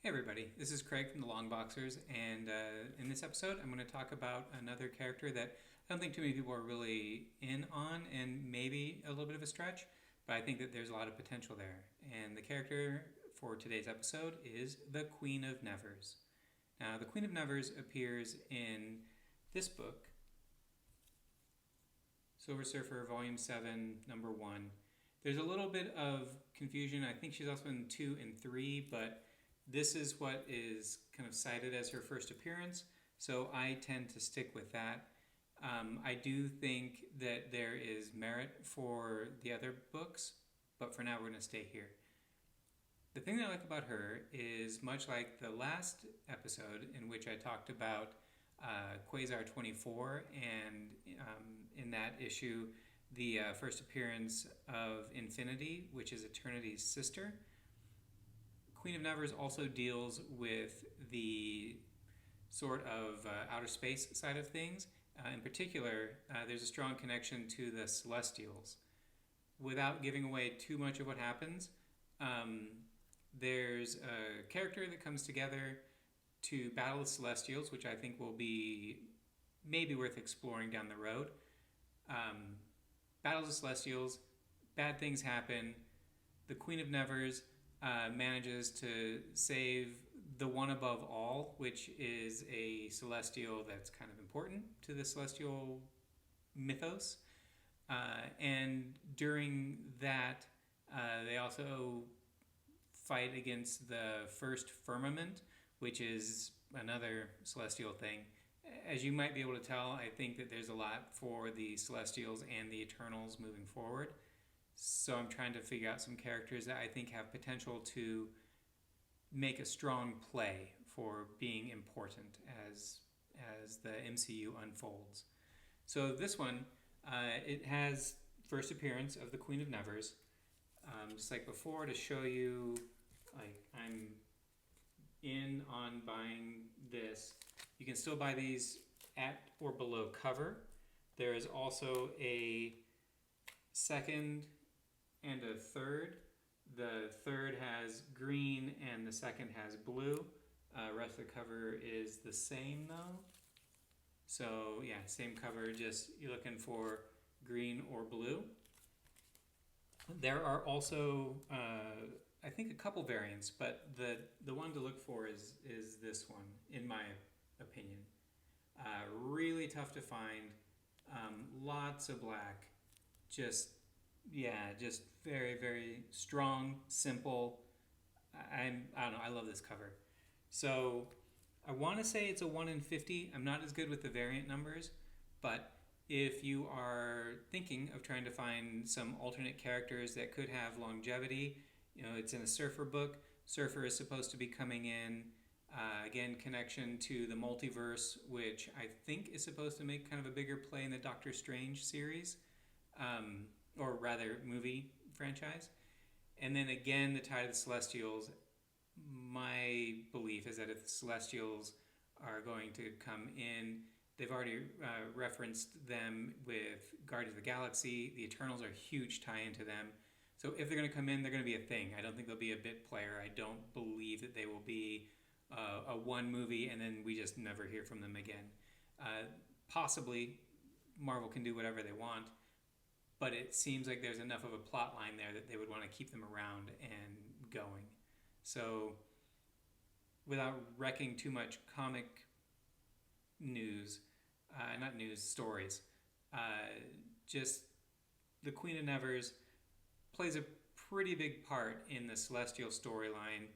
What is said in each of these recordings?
Hey everybody, this is Craig from the Longboxers, and in this episode I'm going to talk about another character that I don't think too many people are really in on, and maybe a little bit of a stretch, but I think that there's a lot of potential there. And the character for today's episode is the Queen of Nevers. Now, the Queen of Nevers appears in this book, Silver Surfer, Volume 7, Number 1. There's a little bit of confusion. I think she's also in 2 and 3, but this is what is kind of cited as her first appearance, so I tend to stick with that. I do think that there is merit for the other books, but for now we're going to stay here. The thing that I like about her is, much like the last episode in which I talked about Quasar 24, and in that issue, the first appearance of Infinity, which is Eternity's sister. Queen of Nevers also deals with the sort of outer space side of things. In particular, there's a strong connection to the Celestials. Without giving away too much of what happens, there's a character that comes together to battle the Celestials, which I think will be maybe worth exploring down the road. Battles the Celestials, bad things happen. The Queen of Nevers manages to save the one above all, which is a celestial that's kind of important to the celestial mythos. And during that, they also fight against the first firmament, which is another celestial thing. As you might be able to tell, I think that there's a lot for the Celestials and the Eternals moving forward. So I'm trying to figure out some characters that I think have potential to make a strong play for being important as the MCU unfolds. So this one, it has first appearance of the Queen of Nevers. Just like before, to show you, like, I'm in on buying this. You can still buy these at or below cover. There is also a second and a third. The third has green and the second has blue. Rest of the cover is the same though. So yeah, same cover, just you're looking for green or blue. There are also, I think, a couple variants, but the one to look for is this one, in my opinion. Really tough to find. Lots of black. Just very, very strong, simple. I don't know, I love this cover. So I want to say it's a 1 in 50. I'm not as good with the variant numbers, but if you are thinking of trying to find some alternate characters that could have longevity, it's in a Surfer book. Surfer is supposed to be coming in. Again, connection to the multiverse, which I think is supposed to make kind of a bigger play in the Doctor Strange series. Or rather movie franchise. And then again, the Tide of the Celestials. My belief is that if the Celestials are going to come in, they've already referenced them with Guardians of the Galaxy. The Eternals are a huge tie-in to them. So if they're going to come in, they're going to be a thing. I don't think they'll be a bit player. I don't believe that they will be a one movie and then we just never hear from them again. Possibly Marvel can do whatever they want, but it seems like there's enough of a plot line there that they would want to keep them around and going. So without wrecking too much comic news, not news, stories, just the Queen of Nevers plays a pretty big part in the Celestial storyline.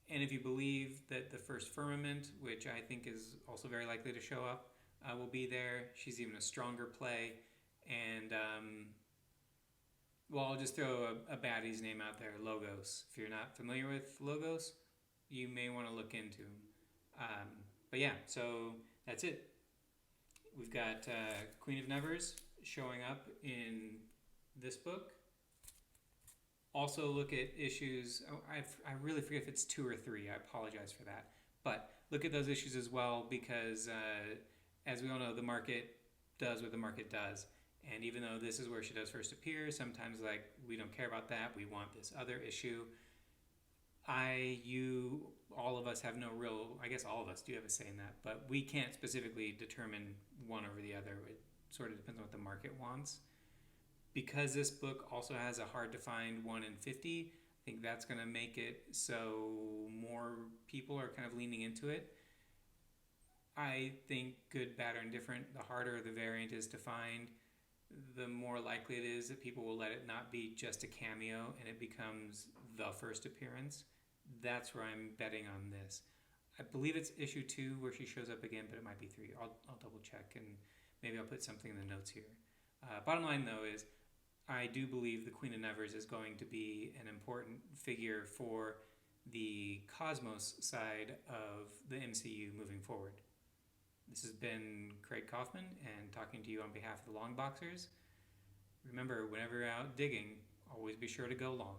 And if you believe that the first firmament, which I think is also very likely to show up, will be there, she's even a stronger play. And, well, I'll just throw a baddie's name out there, Logos. If you're not familiar with Logos, you may want to look into him. But yeah, so that's it. We've got Queen of Nevers showing up in this book. Also look at issues, I really forget if it's 2 or 3, I apologize for that. But look at those issues as well, because as we all know, the market does what the market does. And even though this is where she does first appear, sometimes we don't care about that, we want this other issue. all of us have no real, I guess all of us do have a say in that, but we can't specifically determine one over the other. It sort of depends on what the market wants. Because this book also has a hard to find 1 in 50, I think that's going to make it so more people are kind of leaning into it. I think good, bad, or indifferent, the harder the variant is to find, the more likely it is that people will let it not be just a cameo and it becomes the first appearance. That's where I'm betting on this. I believe it's issue 2 where she shows up again, but it might be 3. I'll double check and maybe I'll put something in the notes here. Bottom line though is I do believe the Queen of Nevers is going to be an important figure for the Cosmos side of the MCU moving forward. This has been Craig Kaufman and talking to you on behalf of the Longboxers. Remember, whenever you're out digging, always be sure to go long.